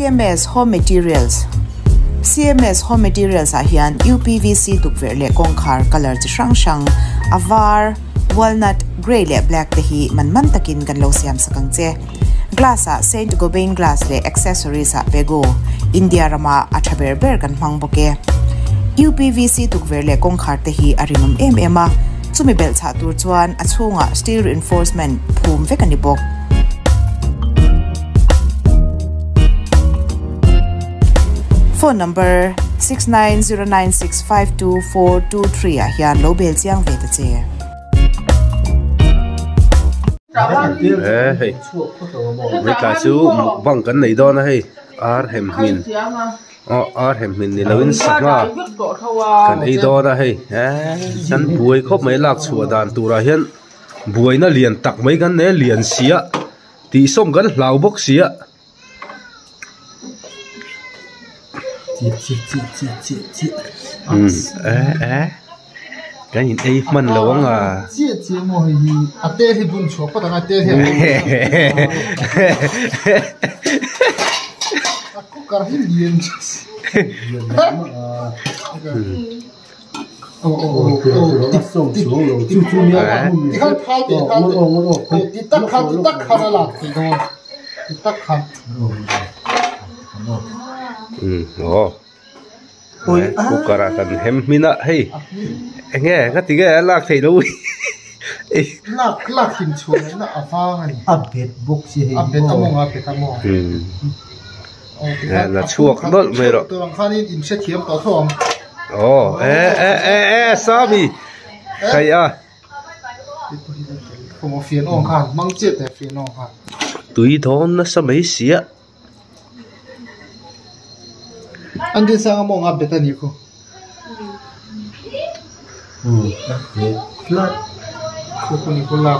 CMS Home Materials CMS Home Materials ahian UPVC tukver le kongkhar color chi sang avar walnut grey le black te hi man takin kan lo siam sakang che glass a Saint Gobain glass le accessories a pego India rama athaber ber kan hmang boke UPVC tukver le kongkhar te hi arimam ema chumi bel cha tur chuan achunga steel reinforcement phum vekani bok phone number 6909652423 a hian lo bel chiang ve ta che hey mấy cái chú bằng cái này đó này ar hem min ar hem min ni lovin sakma kan ei do da hey san buai khop mai lak chua dan tura hian buai na lian tak mai kan ne lian sia ti som kan hlau bok sia cái nhìn ấy mình lâu à chia mồi à tê thì bún chua có thằng tê thì aku cả hết liền xong xuống rồi chú nhá thì khát thì tắc khát là thì thôi thì tắc khát ôi cô cả cần hem mina hey nghe cái tiếng cái lạc thấy đâu lạc hình chuối nó ở pha này update book gì update tamo là chuộc đốt về rồi tôi làm khai nên in sẽ thiếm tao thôi sabi hay à không có phiền ông khan mang chết để phiền ông khan túi thon nó sao mấy xía anh đi sang mong update này cô flat cô này cô lạc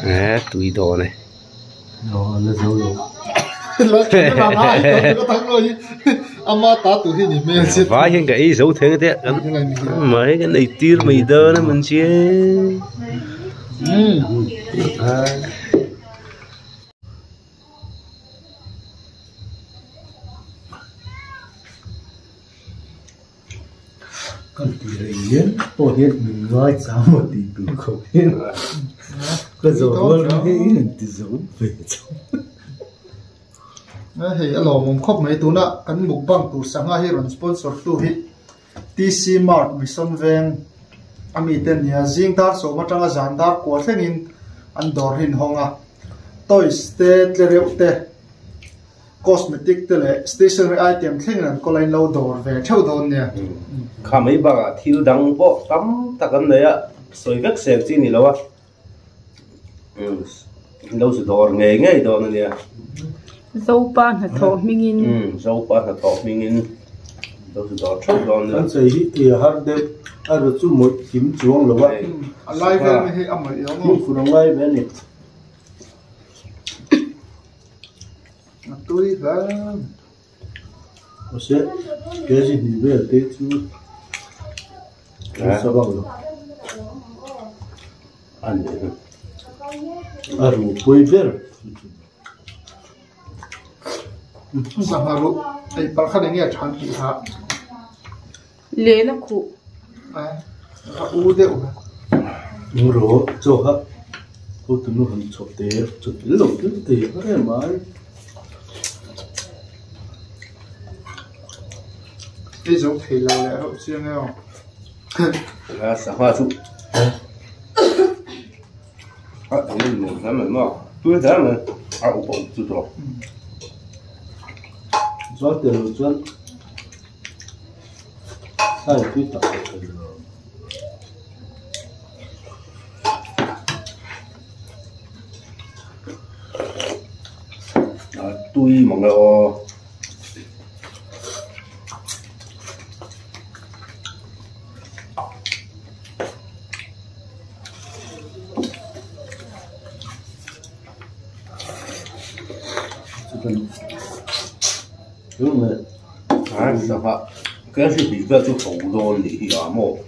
hạt túi thon này nó giấu rồi vài hiện cái dấu thế thế mấy cái này tiêu mày đơ nó mình chia con tỷ hiện tôi hiện mình nói sao một tỷ từ khẩu hiện cái dấu luôn cái thì dấu về trong thì alo mong khóc mấy tú nè cắn mục băng tú sáng ai rồi sponsor tú hit TC Mart Mission Van ami tên nhà riêng ta số mà trong gian ta của thế nên anh đòi hình hong à tôi state rêu te cosmetic te le stationery item thế nên có lại lâu đòi về theo đòn nè khám ấy bà thiếu đắng bộ tắm ta cần đấy ạ soi vết sẹo chi này lâu à lâu sự đòi nghề ngay đòi này nè dâu pan hạt thọ mingin dâu pan hạt thọ mingin đâu sự đó chốt đòn nữa anh xây thì hạt đẹp rồi chú một kiếm chuông là vậy lại về mới hay âm ấy đó không phụ đồng lại về này tôi là có sẽ cái gì thì về tết chú sao bằng rồi anh đấy rồi quay về Saharu, ay palkhan ini ada cantik ha. lena khu Udah. rồi cho ha cô tụi nó hình chụp lồng tê cái mà Cái giống thì là hậu chiên nghe không? là sản hoa chú thế mình thấy mình mà tôi thấy mình ủng hộ chú rồi gió tiền luôn sai cái tập tôi mong là đúng rồi sản hoa cái gì bị cái chú thủ đồn thì à một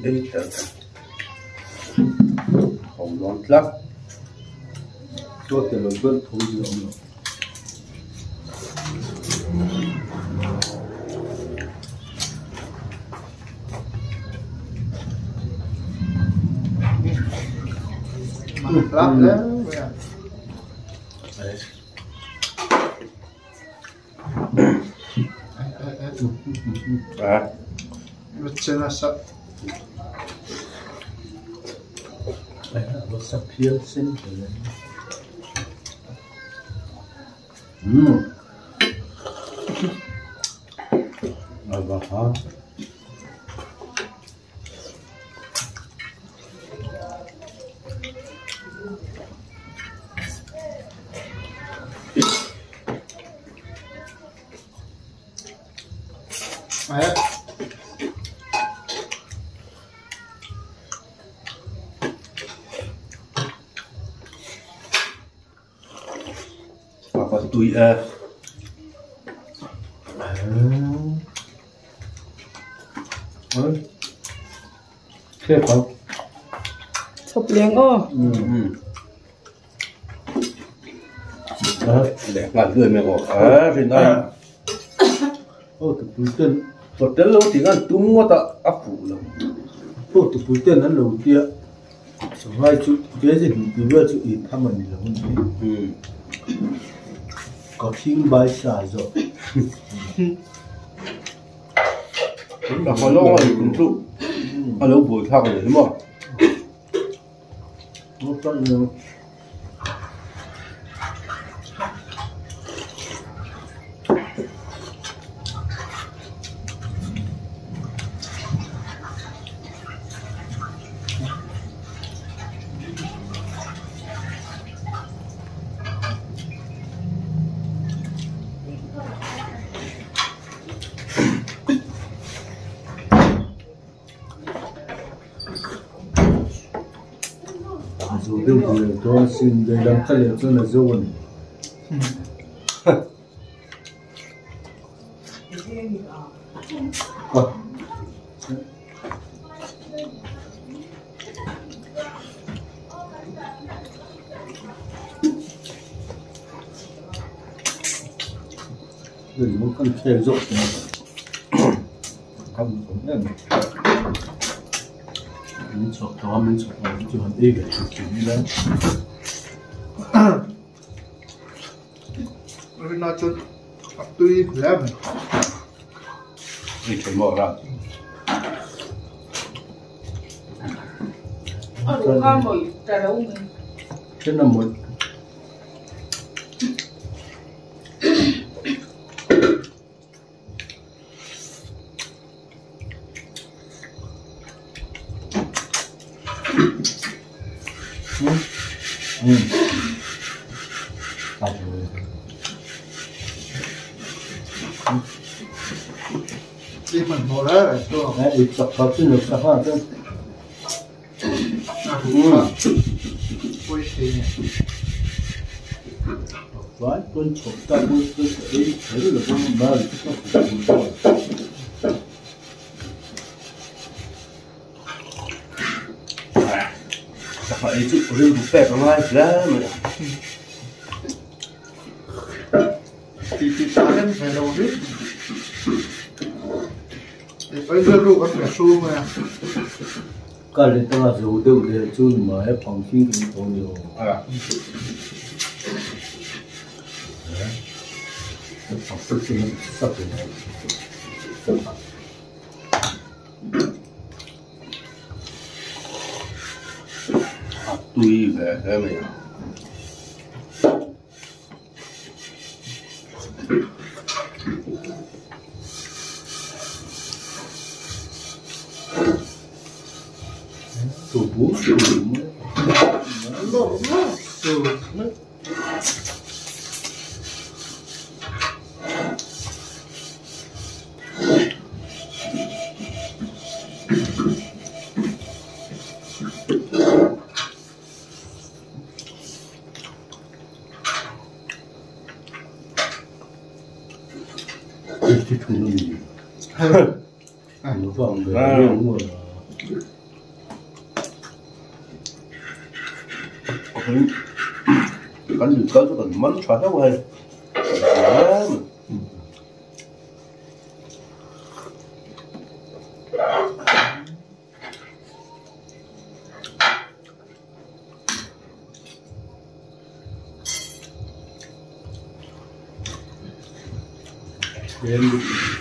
đây trở không loạn lắm cho cái lối vẫn thối giữa ông lắm đấy trên là sợ nó sắp phiêu sinh rồi và hả và tùy thế không chụp liền ô để làm người mẹ ngộ thì nói ô tụi bùi tên một đến lâu thì ăn tung mua ta áp phủ lắm ô tụi bùi tên nó đầu tiên số hai chút cái gì thì vừa chút ít tham mình là không biết có phim bài xả rồi là có lâu rồi cũng trụ ở lâu buổi thằng rồi đúng không nó có nhiều dù đâu thì tôi xin đây làm cái liệu cho là dâu này rồi một con xe rộng không cũng là mình chọc đó mình chọc nó chỉ hoàn đi cái chuyện như đấy mình nói chút tùy lắm thì phải mở ra ở đâu con mồi trà đâu mình thế là một đi mình ngồi đó rồi tôi đấy ít chọc vào cái nước sao hả tôi quay thì vãi con chọc ta con tôi thấy là con ba là cái con của chắc phải chịu riêng đủ phép nó ngay ra mà thì ta lên phải đầu biết thì phải đưa rượu các cái xu mà cái này ta là dù đâu để chun mà hết phòng phim thì có nhiều học sinh thì sắp rồi tùy về thế này tủ bún cái thùng nó gì nó vòng về đúng rồi Kan được có cái phần mắm xóa hết hay. Chén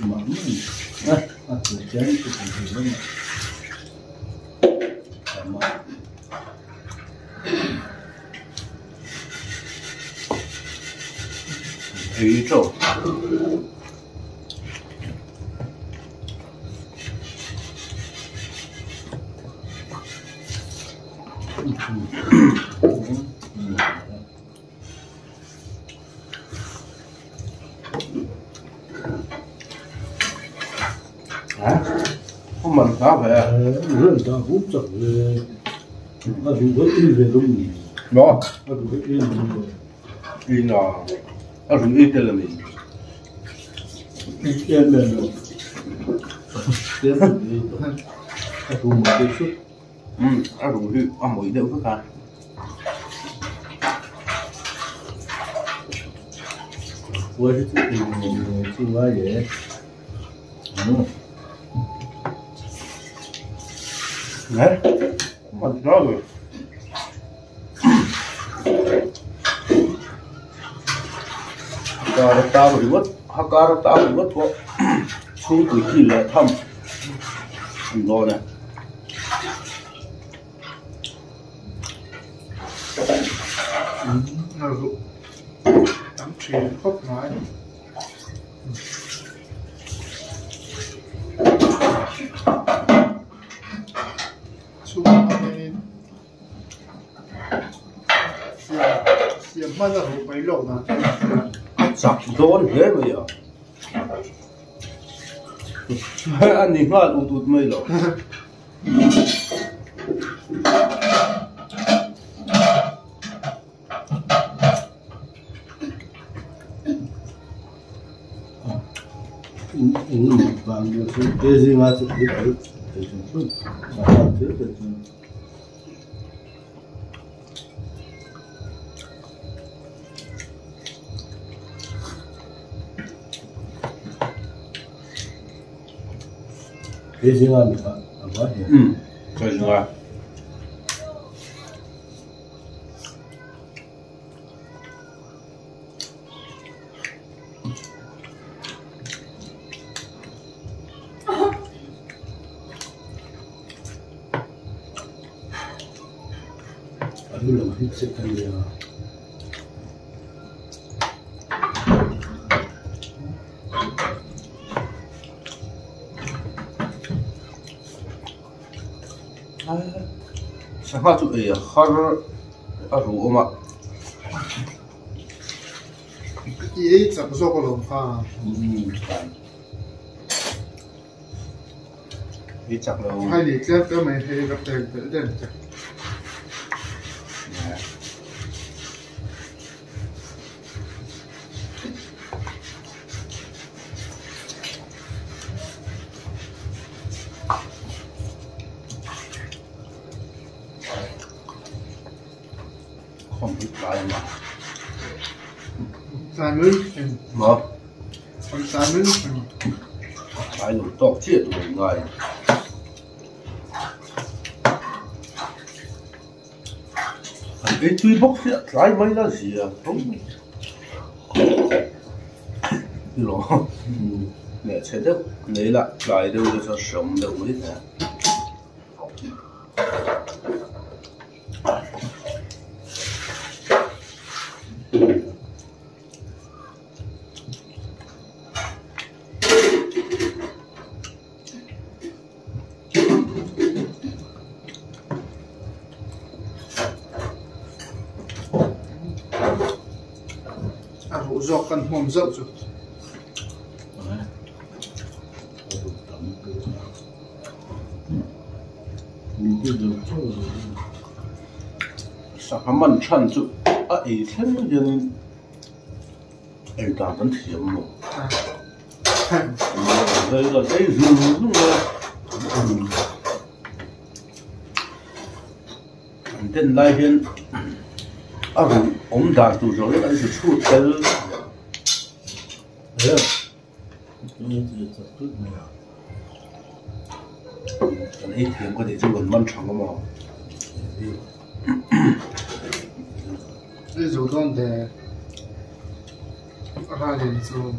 mắm chén thì cũng được Ý chỗ không mình cá phải à? Người ta cũng chẳng về, nó dùng với in về luôn nhỉ? Đó, Nó dùng với in luôn. in là, nó dùng in tên là mình. In là nó. Tiếng là gì? Nó dùng một cái chút. Nó dùng in, ăn mỗi đều phức hả? Với cái chút thì xin quá dễ. Đấy, mình nói rồi. Hakara tahu buat kok sung kuci lah tham, đó này. Tắm chỉ khóc nói. Xuống này xiêm mất là hụt mấy lỗ nè. Sập đốn thế bây giờ. Anh đi ngắt ụt mấy lỗ. Vàng được cái gì mà sẽ biết đấy, thì chúng tôi sẽ làm thế được. Cái gì mà được à? Quá hiểu. Cái gì mà? Anh làm hết sức anh đi à? Sangat tu har aru oma. Ý chặt số có lồng pha. Ý chặt đâu. Hai lít cái mày hay gặp tiền tự đến. Không biết lại mà. Sai mới. Mà. Còn sai mới. Sai rồi to chết rồi người. Cái túi bốc sẽ lại mấy là gì à? Không. Đi rồi. Nè sẽ được lấy lại đâu cho sống đâu hết nè. Dọc cần hòm rộng rồi. Sao mình chăn chú à ấy thêm nhân ấy ta vẫn thiểm mà đây là cái rừng luôn rồi tên lai hiền ông đàn tụ rồi anh sẽ chua tel đấy như thế rất tốt này anh ấy tiếng có thể cho gần măn chẳng có mà 이 정도인데 하긴 좀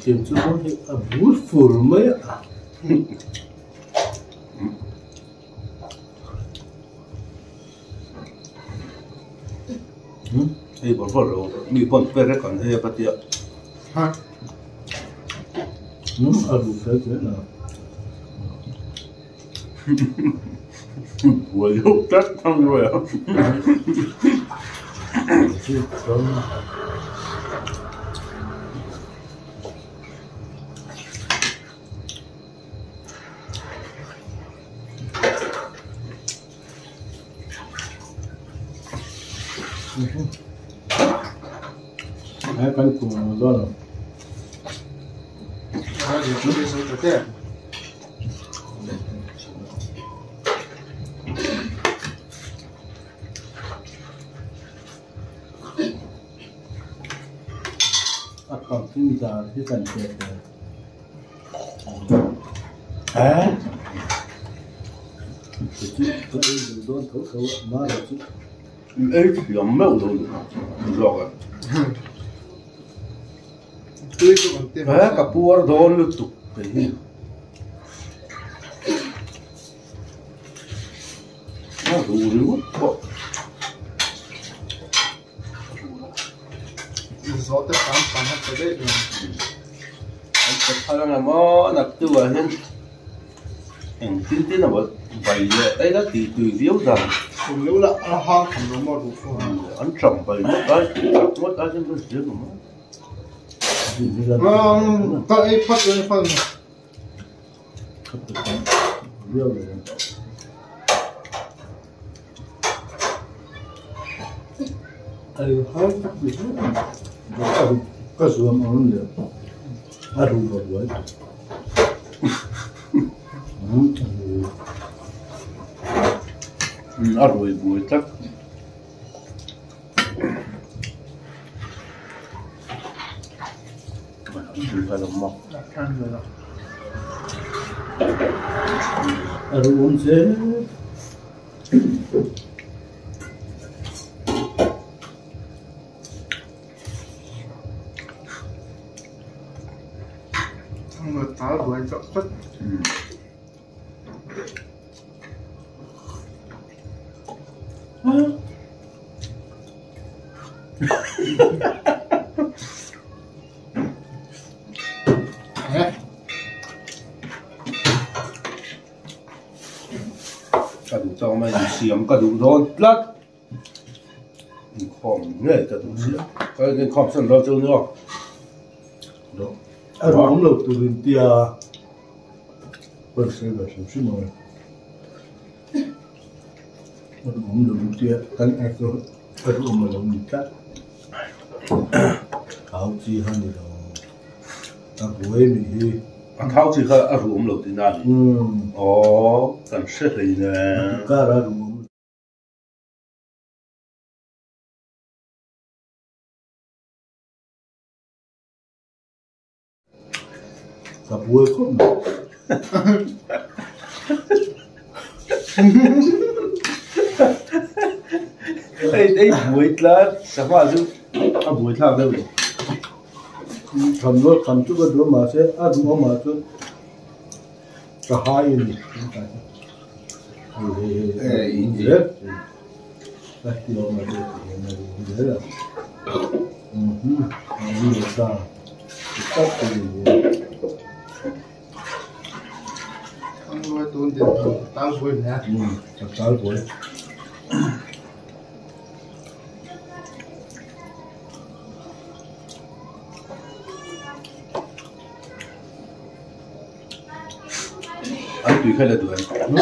tìm cho nó bút phủ mấy ạ thì bọn phở rồi bị bọn về cái còn hay bắt tiệm 하 đủ cái thế nào vừa lúc chắc xong rồi ạ chứ không hai căn cùng đó là 하긴 그래서 그때 không tin ra cái cần thiết à chứ có ai dùng đón thấu thấu mà là chứ ấy làm mèo rồi rồi 그래서 그때 à cả bùa đón được tục cái gì nó đủ rồi quá 이것도 반반할 때 anh sẽ thay là mò nạp tiêu vào hen anh tin là một vậy đấy là tùy víu rằng nếu là ha không nó mà đủ phương anh trồng vậy mất ai trên cái gì mà cái phát riêu này ai hỏi chắc gì có số mà nó được ăn đủ rồi vậy ăn rồi buổi chắc phải làm mọc ăn uống dễ mà tá đuổi cho tất cả đủ cho mày xiêm cả đủ rồi lát khom nghe cả đủ xiêm cái khom sân đâu chơi nữa đó ăn uống lâu từ bên tia bớt sẽ là số mà ăn uống lâu tia cắn ăn rồi ăn uống mà lâu bị cắt áo chi hơn gì đâu ăn buổi mình anh tháo chỉ có ăn uống lâu thì nào ồ cần xét gì nè cá ra uống cả buổi không đây buổi là sao mà chứ buổi thao đâu cầm đôi cầm chút cái đôi mà sẽ ăn uống mà chút cả hai người dễ cái điều mà dễ là như sao tất nuôi tuôn tiền tao vui nè chặt táo cuối anh tùy khai là tụi anh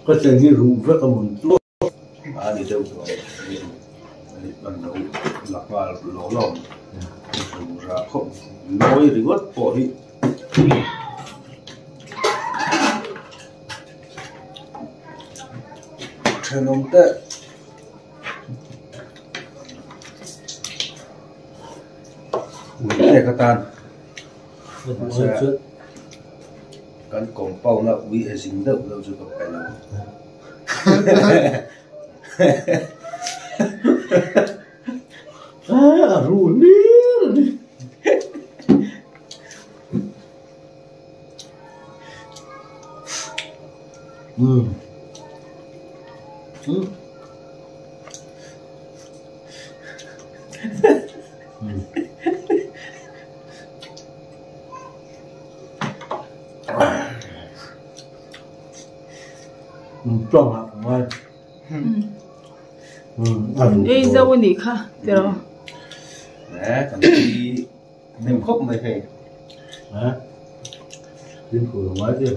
có thể như rượu rất là mừng tốt đi đâu rồi đi ban đầu lạc vào lỗ lỏng ra không nói thì mất bỏ đi trên ông tệ cái tan kan kong pau na ui e sing deuh lo chu ka pai lo rượu đi trong hạt ngoài Ê, dâu đi khá, thế đó. nè còn đi nem khóc mày hay hả? Liên khổ ngoài chứ.